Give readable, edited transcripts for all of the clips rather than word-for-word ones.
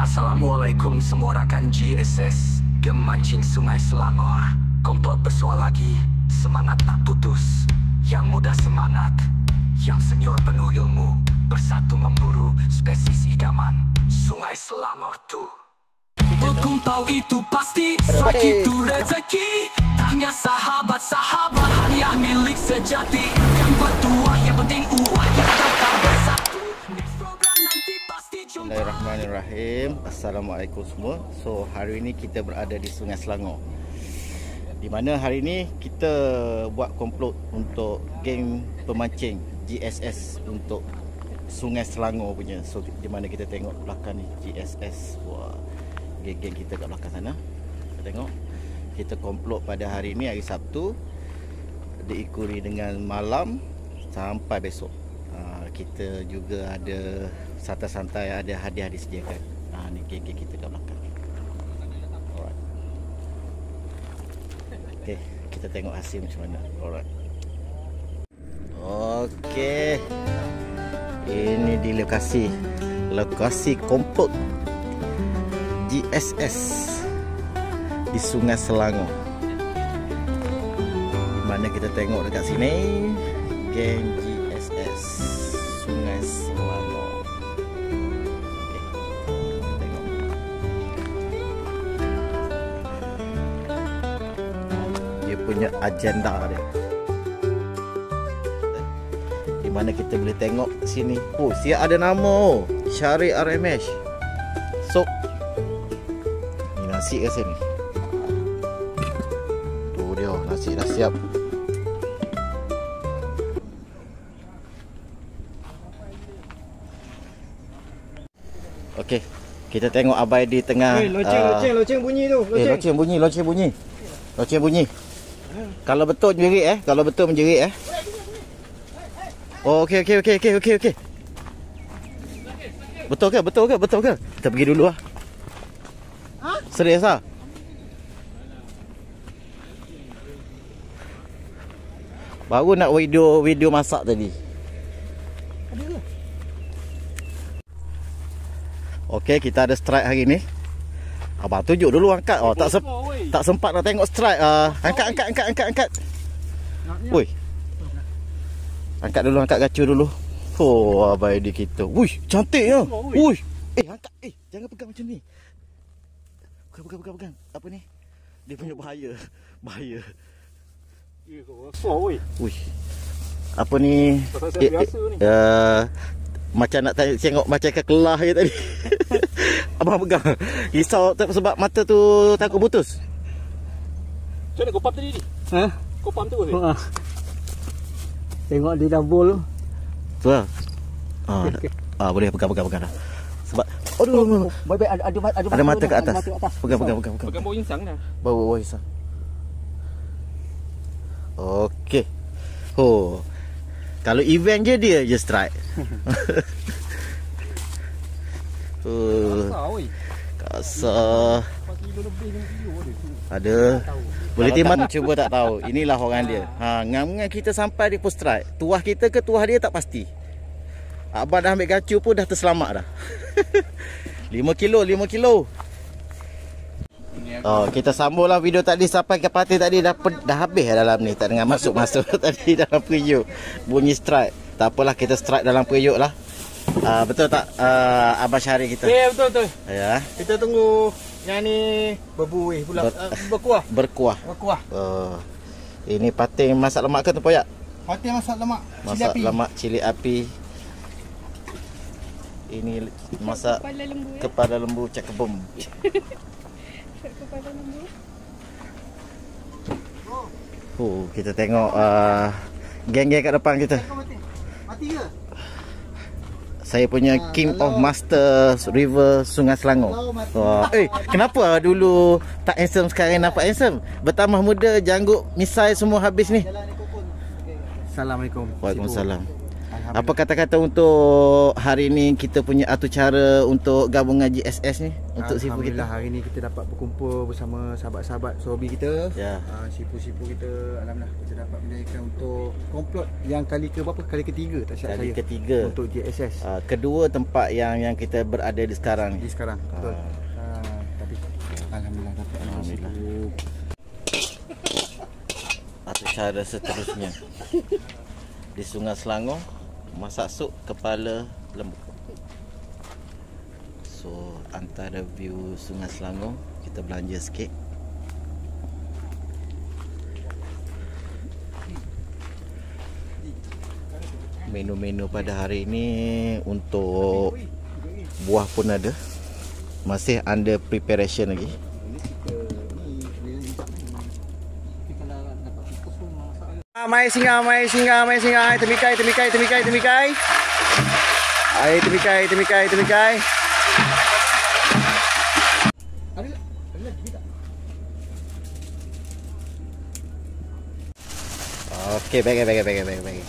Assalamualaikum semua rakan GSS Gemancing Sungai Selangor. Kompak bersuara lagi, semangat tak putus. Yang muda semangat, yang senior penuh ilmu. Bersatu memburu spesies idaman Sungai Selangor tu. Berkumpul itu pasti, strike itu rezeki. Tanya sahabat-sahabat, hadiah milik sejati. Yang berdua, yang penting uang, yang tetap bersatu. Next program nanti pasti jumpa. Bismillahirrahmanirrahim. Assalamualaikum semua. So hari ini kita berada di Sungai Selangor, di mana hari ini kita buat komplot untuk geng pemancing GSS untuk Sungai Selangor punya. So di mana kita tengok belakang ni GSS. Wah, geng-geng kita kat belakang sana. Kita tengok kita komplot pada hari ini, hari Sabtu, diikuti dengan malam sampai besok. Kita juga ada santai-santai, ada hadiah disediakan. Ni geng-geng kita kat belakang. Alright. Okay, kita tengok hasil macam mana. Alright. Okay, ini di lokasi komplot GSS di Sungai Selangor. Di mana kita tengok dekat sini geng GSS Sungai Selangor. Okey, kita tengok. Dia punya agenda dia. Di mana kita boleh tengok sini. Oh, siap ada nama. Syarif RMH. So nasi kat sini. Tu dia, nasi dah siap. Okey, kita tengok Abai di tengah. Loceng bunyi tu. Loceng bunyi. Kalau betul menjerit kalau betul menjerit Oh, okey. Betul ke? Kita pergi dulu lah. Serius lah. Baru nak video masak tadi. Okey, kita ada strike hari ni. Abang tunjuk dulu, angkat. Oh, tak sempat nak tengok strike. Angkat. Woi. Angkat gacu dulu. Oh, abai di kita. Wih, cantik ya. Wih. Angkat. Jangan pegang macam ni. Bukan. Apa ni? Dia punya bahaya. Ya, kau rasa weh. Wih. Apa ni? Biasa ni. Macam nak tengok macam kekelah je tadi. Abang pegang. Risau sebab mata tu takut putus. Macam mana kau pump tadi ni? Kau pump tu ke? Tengok dia dah bol. Tu lah. Boleh pegang dah. Sebab aduh, Baik ada mata kat atas. Pegang. Pegang bau insang dah. Bau insang. Okey. Oh. Kalau event dia je strike. Kasar. Ada. Boleh timbang cuba tak tahu. Inilah orang dia. Ngam-ngam kita sampai di post strike. Tuah kita ke tuah dia tak pasti. Abang dah ambil gacu pun dah terselamat dah. 5 kilo. Kita sambunglah video tadi sampai ke parti tadi dah habis dalam ni. Tak dengar masuk tadi dalam periuk. Bunyi strike. Tak apalah, kita strike dalam periuk lah. Betul tak Abang Syarif kita? Ya, betul. Ya. Kita tunggu yang ni berbuih pula. Berkuah. Ini pating masak lemak ke tempoyak? Pating masak lemak. Masak lemak cili api. Ini masak kepala lembu cakebum. Kepala lembu. Kita tengok geng-geng kat depan kita. Mati ke? Saya punya King of Master River Sungai Selangor. Kenapa dulu tak handsome, sekarang nampak handsome? Bertambah muda, janggut, misai semua habis ni. Assalamualaikum. Waalaikumsalam. Apa kata-kata untuk hari ni kita punya atur cara untuk gabungan GSS ni untuk sipu kita? Alhamdulillah hari ni kita dapat berkumpul bersama sahabat-sahabat sobi kita. Ya. Sipu-sipu kita, alhamdulillah kita dapat menjadikan untuk komplot yang kali ke berapa? Kali ketiga tak silap Kali saya. ketiga. Untuk GSS. Kedua tempat yang kita berada di sekarang Di ni. sekarang. Betul. Tapi alhamdulillah dapat. Alhamdulillah. Atur cara seterusnya di Sungai Selangor, masak sup kepala lembu. So antara view Sungai Selangor, kita belanja sikit. Menu-menu pada hari ini untuk buah pun ada, masih under preparation lagi. Mai singa, mai singa, mai singa. Ai temikai, temikai, temikai, temikai. Ai temikai, temikai, temikai. Ada lagi tak? Okey, bagi.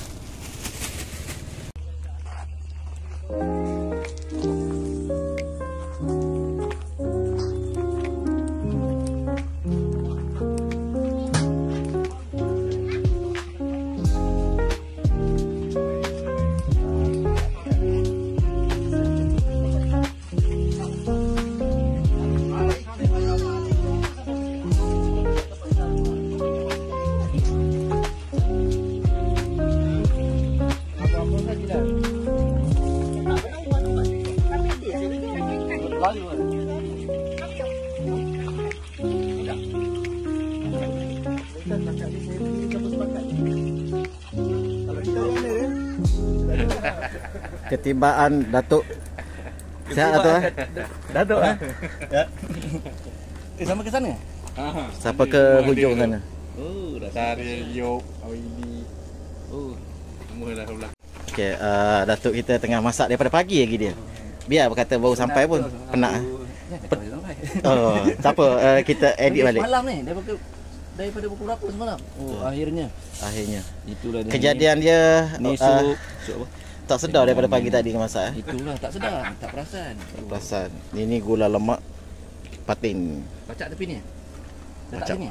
Ketibaan Datuk. Siap Datuk Datuk ah. Sama ke sana? Siapa ke hujung sana? Oh, Dari Yop, Awili. semua dah belah. Okey, Datuk kita tengah masak daripada pagi lagi dia. Biar berkata baru sampai pun penat. Oh, tak apa, kita edit balik. Malam ni daripada pukul berapa semalam? Akhirnya itulah dia. Kejadian dia Ni sup apa? tak sedar daripada pagi tadi ke masak Itulah tak sedar, tak perasan. Perasan. Ini gula lemak patin. Bacak tepi ni. Bacak. Letak sini.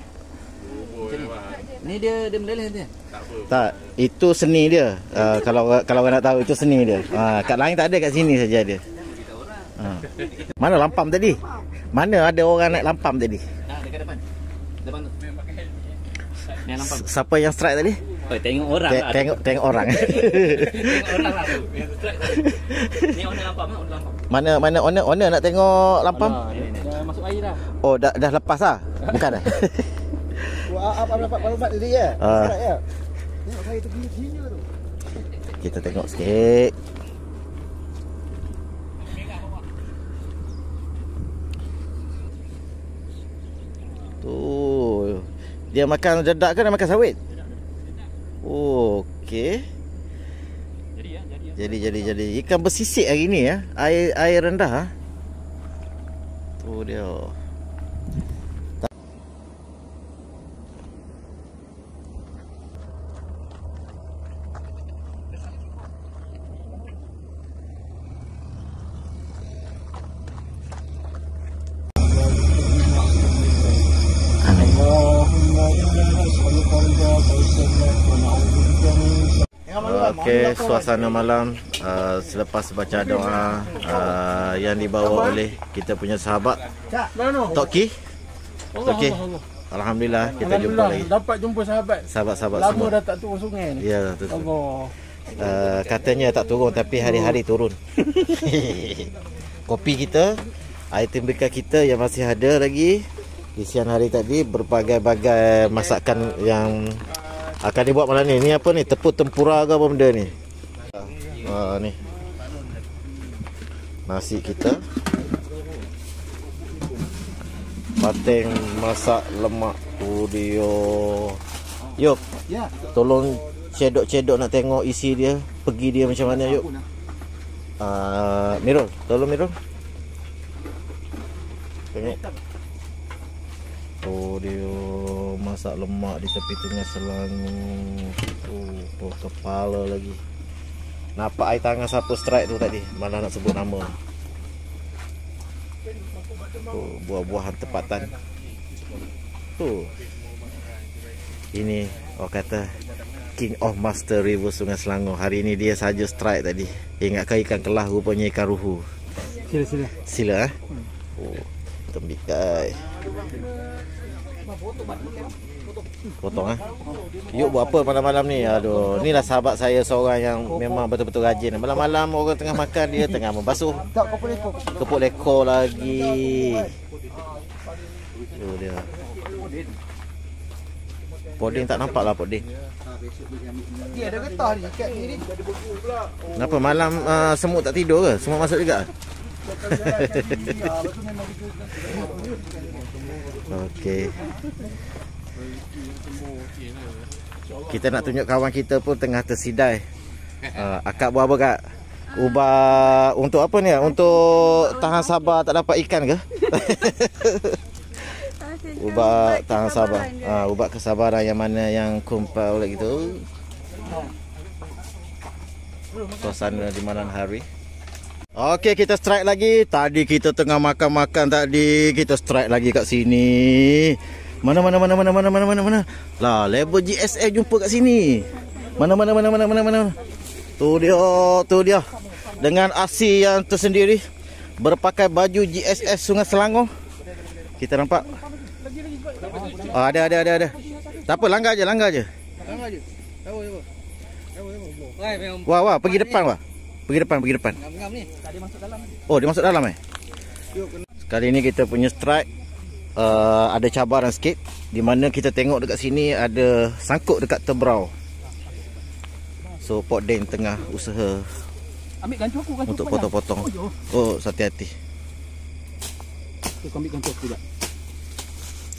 Ni dia meleleh dia. Tak, itu seni dia. Kalau orang nak tahu itu seni dia. Kat lain tak ada, kat sini saja dia. Mana lampam tadi? Mana ada orang naik lampam tadi? Dekat depan. Depan tu. Ni lampam. Siapa yang strike tadi? Oh, tengok orang lah. Tengok orang. Tengok orang lah tu. Yang strike tadi. Ni owner lampam ah, owner lampam. Mana owner nak tengok lampam? Dah masuk air dah. Oh, dah lepas ah? Bukan dah. Apa dapat maklumat tadi ya? Strike ya. Tengok saya tu gini tu. Kita tengok sikit. Tu. Dia makan dedak ke dia makan sawit? Oh, okey. Jadi. Ikan bersisik hari ni ya. Air rendah ah. Tu dia. Okey, suasana malam selepas baca doa yang dibawa oleh kita punya sahabat Toki. Okey. Alhamdulillah kita jumpa lagi. Dapat jumpa Sahabat-sahabat Lama semua. dah tak turun sungai ni. Ya, betul. Allah. Katanya tak turun tapi hari-hari turun. Kopi kita, item bekal kita yang masih ada lagi di siang hari tadi, berbagai-bagai masakan yang akan dibuat malam ni. Ni apa ni? Tepung tempura ke apa benda ni? Ni. Nasi kita. Pateng masak lemak tu dia. Yop. Ya. Tolong cedok-cedok nak tengok isi dia, pergi dia macam mana yuk. Mirul, tolong Mirul. Tengok. Oh dia masak lemak di tepi tengah Selangor. Oh kepala lagi. Nampak air tangan siapa strike tu tadi. Malah nak sebut nama. Buah-buahan tempatan. Ini orang kata King of Master River Sungai Selangor. Hari ini dia saja strike tadi. Ingatkan ikan kelah, rupanya ikan ruhu. Sila tembikai. Potong Yuk buat apa malam-malam ni? Aduh, inilah sahabat saya seorang yang memang betul-betul rajin. Malam-malam orang tengah makan, dia tengah membasuh kepuk lekor lagi. Tu dia. Poding tak nampak lah Poding. Dia ada getah ni, ikat ni. Kenapa malam semut tak tidur ke? Semut masuk juga? Okey. Kita nak tunjuk kawan kita pun tengah tersidai. Akak buat apa kak? Ubah untuk apa ni? Untuk tahan sabar tak dapat ikan ke? Ubah tahan sabar. Ubah kesabaran yang mana yang kumpul gitu. Suasana di malam hari. Okey, kita strike lagi. Tadi kita tengah makan-makan tadi, kita strike lagi kat sini. Mana. Lah, level GSS jumpa kat sini. Mana. Tu dia. Dengan aksi yang tersendiri, berpakai baju GSS Sungai Selangor. Kita nampak. Ada. Tak apa, langgar je. Wah, pergi depan. Pergi depan. Oh, dia masuk dalam Sekali ni kita punya strike ada cabaran sikit. Di mana kita tengok dekat sini ada sangkut dekat tebrau. So Poding tengah usaha untuk potong-potong. Oh, hati-hati. Aku ambil gantung aku juga.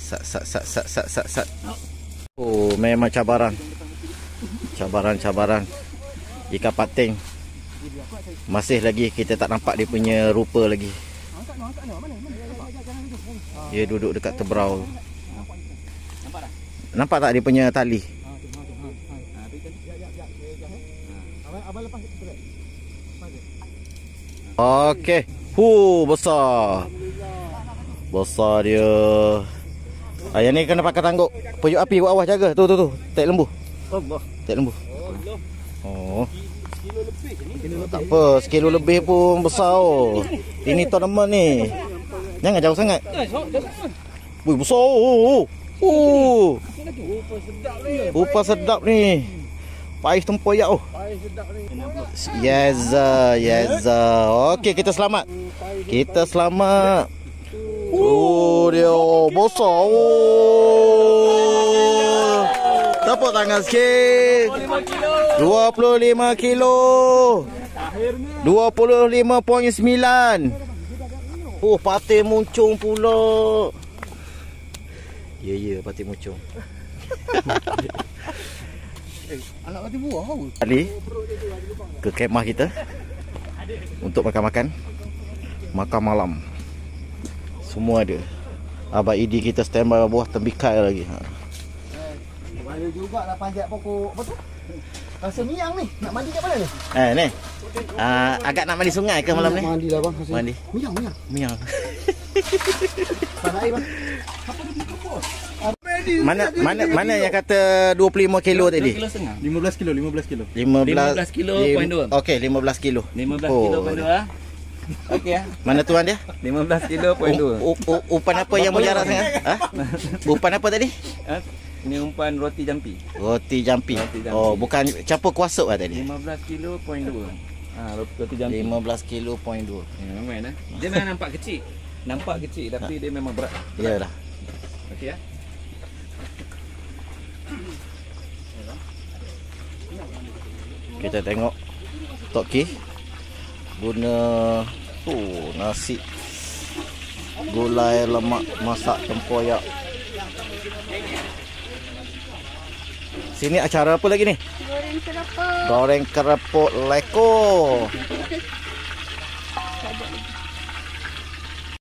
Sat. Oh, memang cabaran. Ikan pating. Masih lagi kita tak nampak dia punya rupa lagi. Dia duduk dekat tebrau. Nampak tak dia punya tali? Okey. Besar. Besar dia. Yang ni kena pakai tangguk. Puyuk api buat awas jaga. Tu. Tek lembu. Tek lembu. Oh. Tak apa, sekilo lebih pun besar. Ini tournament ni. Jangan jauh sangat. Wih, besar. Rupa sedap ni. Pais tempoyak. Yes. Okey, kita selamat. Oh, dia besar. Tepuk tangan sikit. 25 kilo. 25.9. Oh, patih muncung pula. Ya, patih muncung. Anak mati buah kau. Tadi ke kemah kita untuk makan-makan. Makan malam. Semua ada. Abang Idi kita standby buah tembikai lagi. Ada juga lah panjat pokok. Apa tu? Rasa miang ni. Nak mandi kat mana ni? Ni. Agak nak mandi sungai ke malam ni? Mandi lah bang. Mandi. Miang. Sana air bang. Mana yang kata 25 kilo tadi? 15 kilo. 15 kilo poin 2. Okey, 15 kilo. 15 kilo poin 2. Okey Mana tuan dia? 15 kilo poin 2. Umpan apa yang berjarak sangat? Umpan apa tadi? Ini umpan roti jampi. Roti jampi. Oh, bukan campur kuasuk lah tadi. 15 kilo poin 2. Roti jampi. 15 kilo poin 2. Memang dia memang nampak kecil. Tapi dia memang berat. Iyalah. Okey ya. Kita tengok Tok Ki guna nasi gulai lemak masak tempoyak. Sini acara apa lagi ni? Goreng kerupuk leko.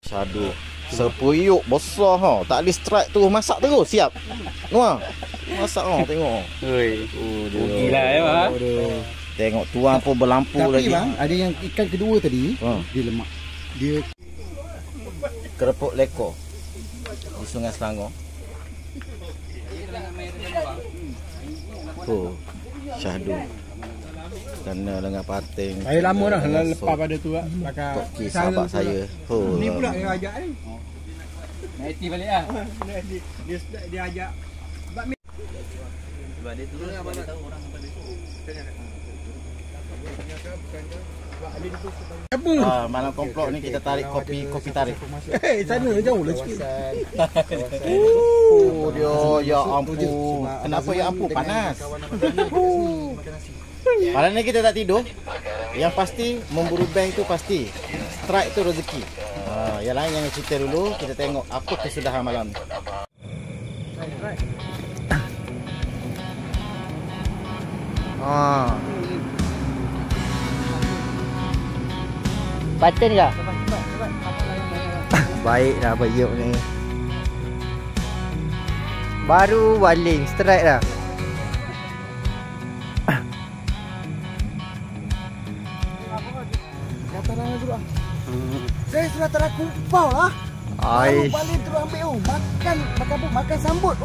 Sadu. Sepuyuk besar ha. Tak ada strike tu, masak terus siap. Nuah. Masak tengok. Oi. Gila ya. Tengok tuang pun berlampu Tapi lagi. bang, ada yang ikan kedua tadi, dia lemak. Dia Kerepuk leko di Sungai Selangor. Syahdu kena dengan pating. saya lama dah lepas pada tu pakai Toki sahabat saya. ni pula yang ajak ni. Naiti balik lah. Dia ajak. Sebab dia turun apa dia tahu orang sampai dia. Malam komplot ni kita tarik kopi tarik. Sana jauh lah sikit. Dia ya ampun. Kenapa ya ampun panas? Malam ni kita tak tidur. Yang pasti memburu bank tu pasti. Strike tu rezeki. Yang lain jangan cerita dulu. Kita tengok apa kesudahan malam ni. Pattern ke? Baik dah bayuk ni. Baru baling strike dah. Saya sudah terkumpau lah. Ai. Balik terus ambil makan sambut.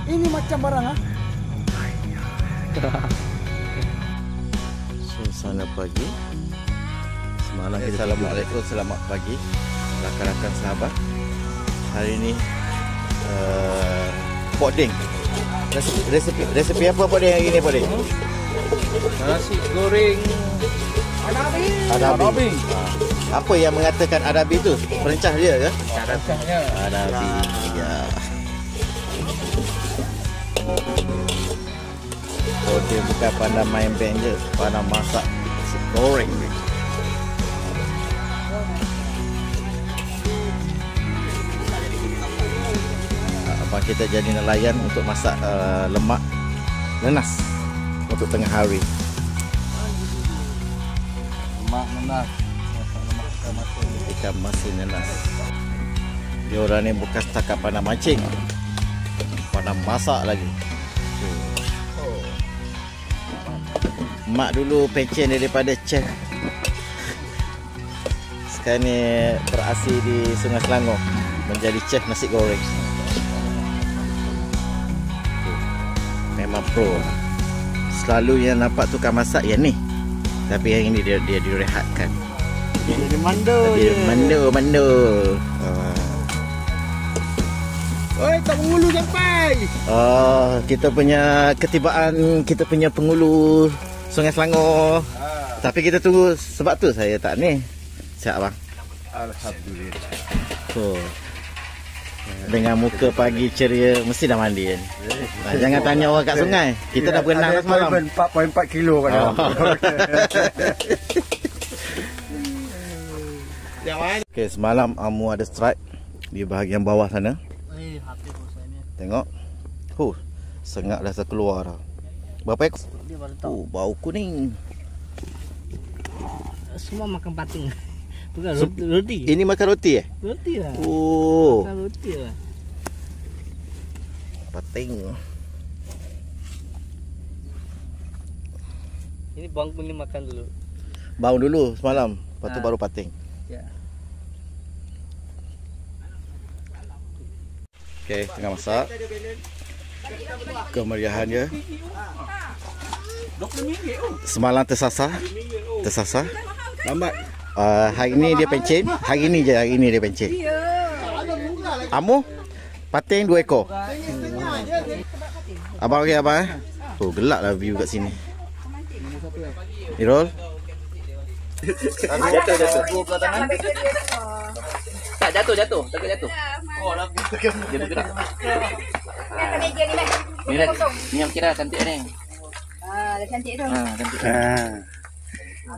Ini macam barang Suasana pagi. Semalam kita Assalamualaikum, selamat pagi rakan-rakan sahabat. Hari ni poding. Resepi apa poding hari ni poding? Nasi goreng Adabi. Apa yang mengatakan adabi tu? Perencah dia ke? Perencahnya Adabi. Ya. Oh, dia bukan pandai main band je, pandai masak nasi goreng ni. Abang kita jadi nelayan untuk masak lemak nenas untuk tengah hari. lemak nenas. Ikan masin nenas. Dia orang ni bukan setakat pandai mancing, pandai masak lagi. Mak dulu pencen daripada chef. Sekarang ni berasih di Sungai Selangor menjadi chef nasi goreng. Memang pro. Selalu yang nampak tukang masak yang ni. Tapi yang ini dia direhatkan. Dia mando Dia mando. Oi, tak mengulu sampai. Kita punya ketibaan, kita punya pengulu Sungai Selangor. Tapi kita tunggu, sebab tu saya tak ni. Siap bang. Alhamdulillah. Dengan muka pagi ceria, mesti dah mandi kan. Jangan tanya orang kat sungai. Kita dah berenang dah semalam. 4.4 kilo kat dalam. Okey, semalam Amu ada strike di bahagian bawah sana. Tengok. Sengak dah terkeluar dah. Berapa ekor? Bau kuning. Semua makan pating. Bukan roti. Ini makan roti eh? Roti lah. Makan roti lah. Pating. Ini bang pun ni makan dulu. Bau dulu semalam. Lepas tu baru pating. Ya. Okey, tengah masak. Kemeriahan dia. Semalam tersasar. Lambat. Hari ni dia pencen. Hari ni dia pencen. Amu pating 2 ekor. Abang okey abang eh? Gelap lah view kat sini. Irol. Jatuh. Tak jatuh. Takut jatuh. Oh, dia bergerak. Ni yang kira cantik ni. Dah cantik tu. Cantik.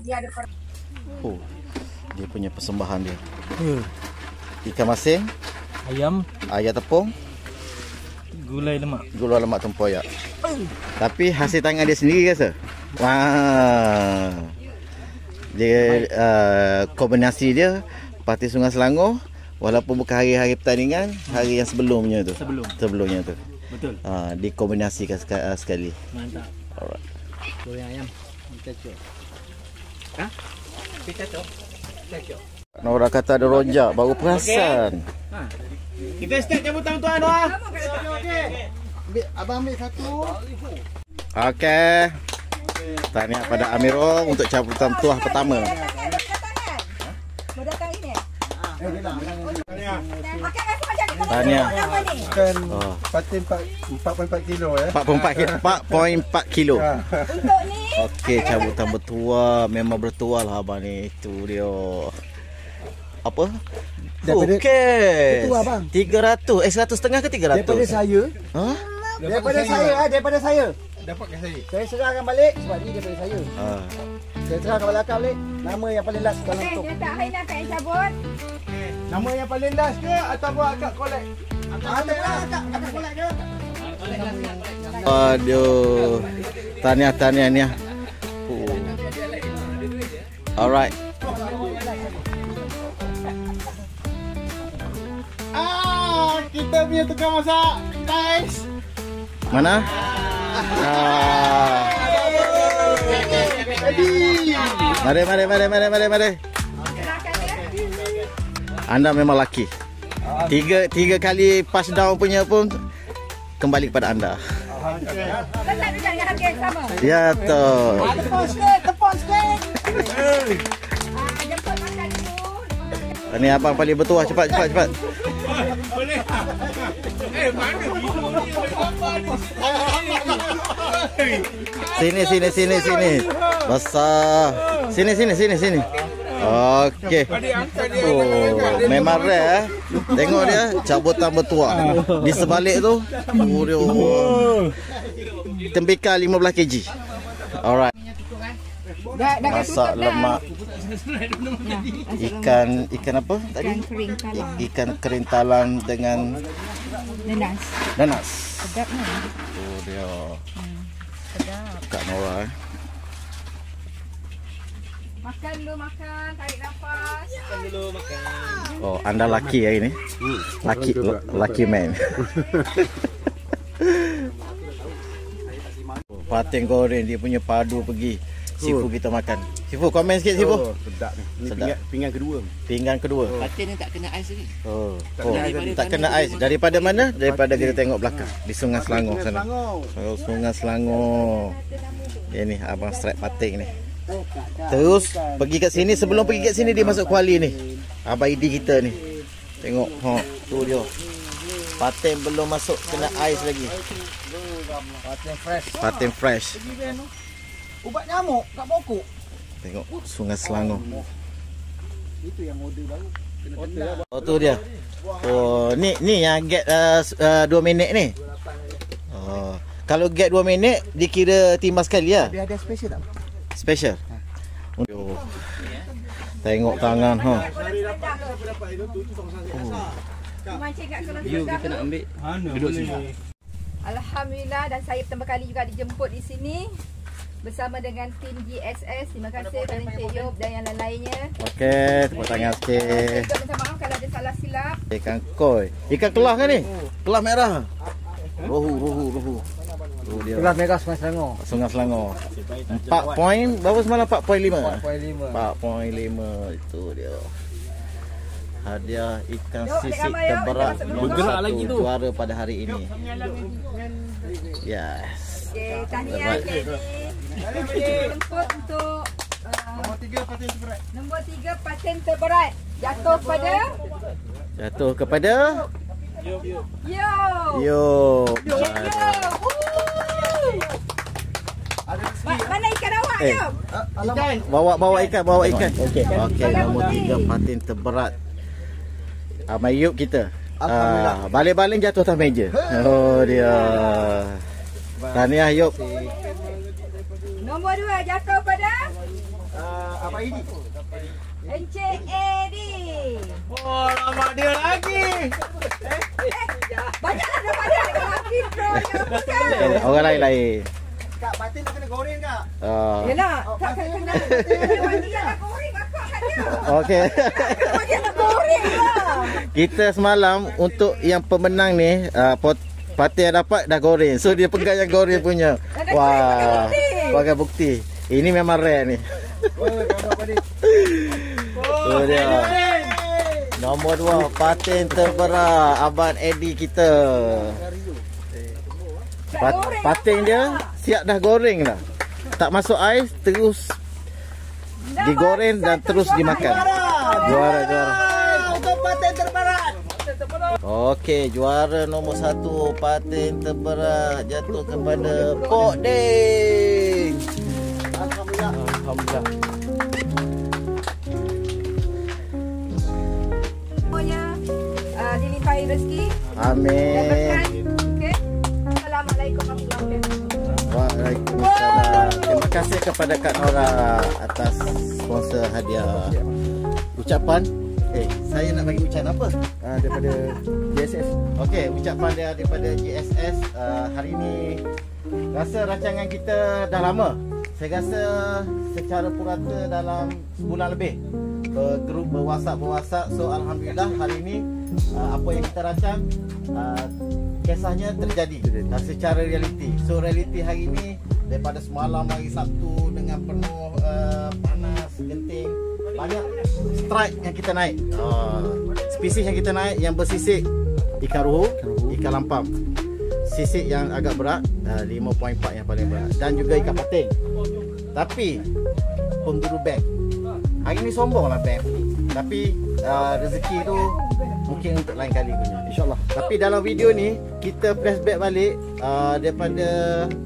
Dia ada Dia punya persembahan dia. Ikan masin, Ayam, ayam tepung, gulai lemak. gula lemak tempoyak. Tapi hasil tangan dia sendiri rasa. Wah. Dia kombinasi dia Parti Sungai Selangor, walaupun bukan hari-hari pertandingan, hari yang sebelumnya tu. Sebelumnya tu. Betul. Dikombinasikan sekali. Mantap. Alright. Goreng ayam. Nora kata ada rojak, baru perasan. Kita start cabutan tuan Noah. Abang ambil satu. Okey. Tahniah pada Amirul untuk cabutan tuah pertama. Berdatang ini. Tahniah. Kan patin 4.4 kilo 4.4 kilo. Untuk ni. Okey, cabutan bertuah. Memang bertuah lah abang ni. Itu dia. Apa? Okey. Bertuah bang. 300. 150 ke 300? Daripada saya. Ha? Daripada saya. Dapat kat saya. Saya serahkan balik sebab ni daripada saya. Ha. Saya serahkan balik akak balik. Nama yang paling last dalam tu. Dia tak Haina kat yang cabut. Nama yang paling last ke ataupun akak collect? Akak kolak ke? Aduh. Tahniah ni. Alright. Kita punya tukang masak, guys. Mana? Mari. Anda memang laki. Tiga kali pass down punya pun kembali kepada anda. Tetap juga dengan harga yang sama. Ya betul. Tepon sikit. Jemput makan dulu. Ini abang paling bertuah, cepat. Sini. Besar. Sini. Okey. Oh, memang rare. Tengok dia cabutan bertuah. Di sebalik tu, tembikar 15 kg. Alright. Masak lemak ikan apa tadi? Ikan kering talam dengan nanas. Sedap ni. Oh dia. Sedap. Kak Nora. Makan dulu, tarik nafas. Oh, anda laki hari ni. Laki man. Patin goreng dia punya padu pergi. Sifu kita makan. Sifu komen sikit Sifu. Sedap ni. Sedap. Pinggan kedua. Patin ni tak kena ais lagi. Tak kena ais. Daripada mana? Daripada kita tengok belakang di Sungai Selangor sana. Oh, Sungai Selangor. Ini abang strike patin ni. Terus pergi kat sini, sebelum pergi kat sini dia masuk kuali ni. Abang ID kita ni. Tengok, tu dia. Patin belum masuk kena ais lagi. Patin fresh. Ubat nyamuk kat pokok. Tengok Sungai Selangor. Itu yang order baru. Oh tu dia. Oh ni yang get 2 minit ni. Oh, kalau get 2 minit dikira timbang sekali ya. Dia ada special tak? Special. Oh. Tengok tangan Mancing kat kolam You kita nak ambil. Duduk sini. Alhamdulillah, dan saya pertama kali juga dijemput di sini bersama dengan tim GSS. Terima kasih kepada Encik Yop dan yang lain-lainnya. Okey, tepuk tangan sikit. Juga minta maaf kalau ada salah silap. Ikan koi. Ikan kelah kan ni? Kelah merah. Rohu. Kelas merah Sungai Selangor. Sungai Selangor. 4 poin, berapa semalam? 4.5. 4.5. 4.5 itu dia. Hadiah ikan Jom, sisik ambil gambar, terberat jom. nombor Bergerak 1 lagi tu. juara pada hari ini. Yes. Okey, tahniah Encik jemput untuk nombor 3 patin terberat. Jatuh kepada Yo. Mana ikan awak Yo? Bawa ikan. Okey, nombor 3 patin terberat. Mayup kita. Baling-baling jatuh atas meja. Oh dia. Tahniah Yop. Nombor 2 jatuh pada Apa ini? Encik Edi. Oh, lama dia lagi. Banyaklah dapat dia dengan laki pro dia bukan. Orang lain. Kak, patin tak kena goreng kak? Yelah, tak kena. Bagi yang nak goreng akak kat dia. Okey. Bagi yang nak goreng lah. Kita semalam untuk yang pemenang ni patin yang dapat dah goreng. So dia pegang yang goreng punya. Wah, pakai bukti. Ini memang rare ni. Tu dia. Nombor 2, patin terberat Abang Eddie kita. Patin dia siap dah goreng dah. Tak masuk ais, terus digoreng dan terus dimakan. Juara. Untuk paten terberat. Okey, juara nombor 1 patin terberat jatuh kepada Pok Ding. Alhamdulillah. Semuanya dilimpahi rezeki. Amin. Okey. Assalamualaikum warahmatullahi wabarakatuh. Waalaikumsalam. Terima kasih kepada Kak Nora atas sponsor hadiah. Ucapan saya nak bagi ucapan apa? Daripada GSS. Okey, ucapan dia daripada GSS. Hari ini rasa rancangan kita dah lama. Saya rasa secara purata dalam sebulan lebih bergrup berwhatsapp. So alhamdulillah hari ini apa yang kita rancang kisahnya terjadi secara realiti. So realiti hari ini daripada semalam hari Sabtu dengan penuh panas, genting, banyak strike yang kita naik. Spesies yang kita naik yang bersisik ikan ruhu, ikan lampam. Sisik yang agak berat 5.4 yang paling berat dan juga ikan pating. Tapi pengguru bank hari ni sombonglah bank. Tapi rezeki tu mungkin untuk lain kali punya, insyaAllah. Tapi dalam video ni kita flashback balik daripada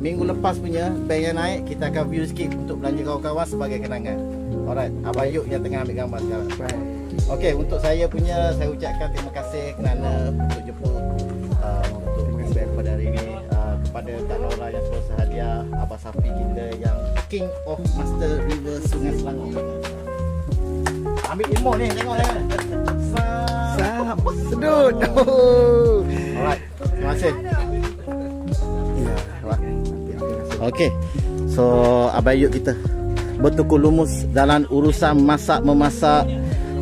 minggu lepas punya bank yang naik. Kita akan view sikit untuk belanja kawan-kawan sebagai kenangan. Alright, Abang Yuk yang tengah ambil gambar sekarang. Okey, untuk saya punya, saya ucapkan terima kasih kerana untuk jemput untuk flashback pada hari ini. Kepada Kak Nora yang sponsor hadiah, Abang Safi kita yang King of Master River Sungai Selangor. Ambil ilmu ni, tengok ni. Sedut. Alright, terima kasih. Okey, so Abang Yuk kita bertukar lumus dalam urusan masak-memasak.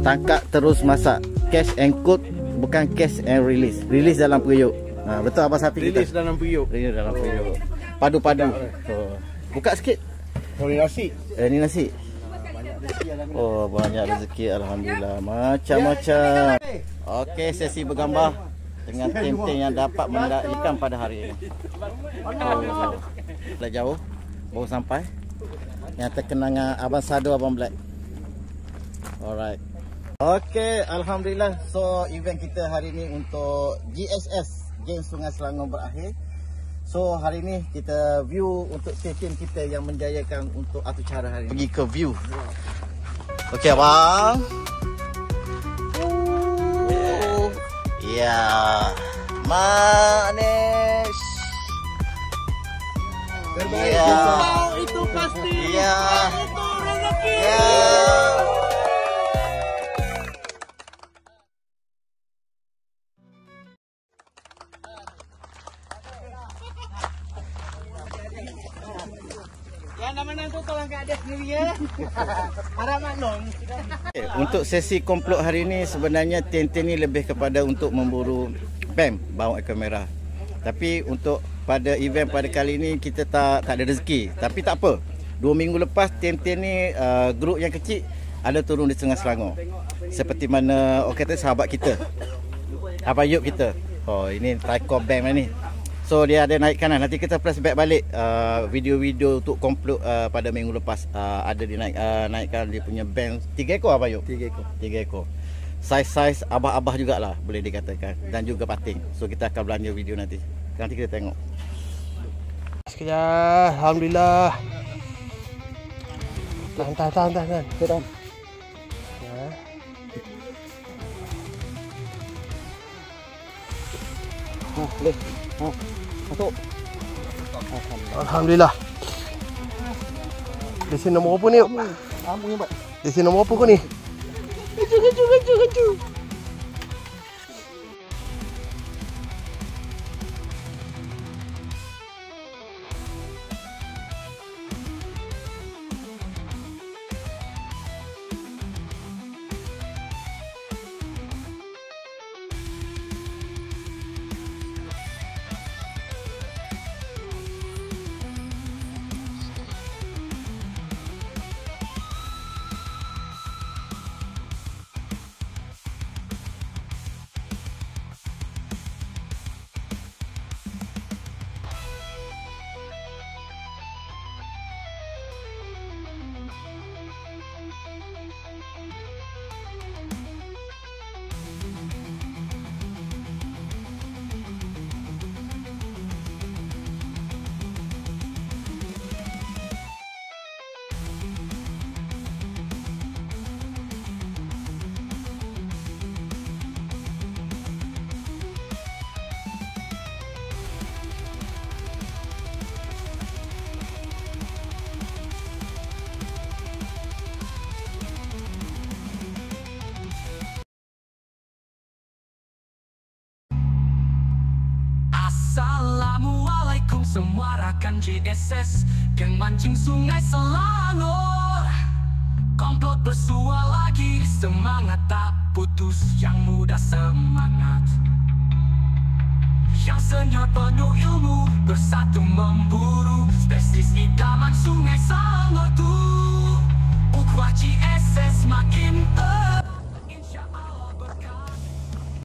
Tangkap terus masak. Cash and cook, bukan cash and release. Release dalam periuk. Betul Abang Safi kita? Release dalam periuk. Release dalam periuk. Padu-padu. So, buka sikit. Ini nasi. Ini nasi. Oh, banyak rezeki alhamdulillah. Macam-macam. Okey, sesi bergambar dengan tim-tim yang dapat mendapat ikan pada hari ini. Oh, dah jauh baru sampai. Yang terkenang Abang Sado, Abang Black. Alright. Okey, alhamdulillah. So, event kita hari ini untuk GSS, Game Sungai Selangor berakhir. So, hari ini kita view untuk tim-tim kita yang menjayakan untuk acara hari ini. Pergi ke view. Okey, abang. Ya. Manis. Terbaik. Ya. Itu pasti. Ya. Itu rezeki. Ya. Untuk sesi komplot hari ini sebenarnya tim-tim ni lebih kepada untuk memburu PAM, bawang ekor merah. Tapi untuk pada event pada kali ini kita tak ada rezeki. Tapi tak apa. 2 minggu lepas tim-tim ni grup yang kecil ada turun di Sungai Selangor. Seperti mana tadi sahabat kita, Abang Yuk kita. Oh, ini Trico Bank ni. So dia ada naikkan lah. Nanti kita flashback balik video-video untuk komplot pada minggu lepas. Ada dia naikkan dia punya bank 3 ekor Abang Yuk? 3 ekor. Saiz-saiz abah-abah jugalah boleh dikatakan. Dan juga pating. So kita akan belanja video nanti. Nanti kita tengok. Sekejap. Alhamdulillah. Tahan. Tahan. Boleh. Masuk. Alhamdulillah. Di sini nombor apa ni? Di sini nombor apa kau ni? Keju. Assalamualaikum semua rakan JSS, geng mancing Sungai Selangor. Komplot bersua lagi, semangat tak putus, yang muda semangat, yang senior penuh ilmu, bersatu memburu spesies idaman Sungai Selangor tu. Ukhuwah JSS makin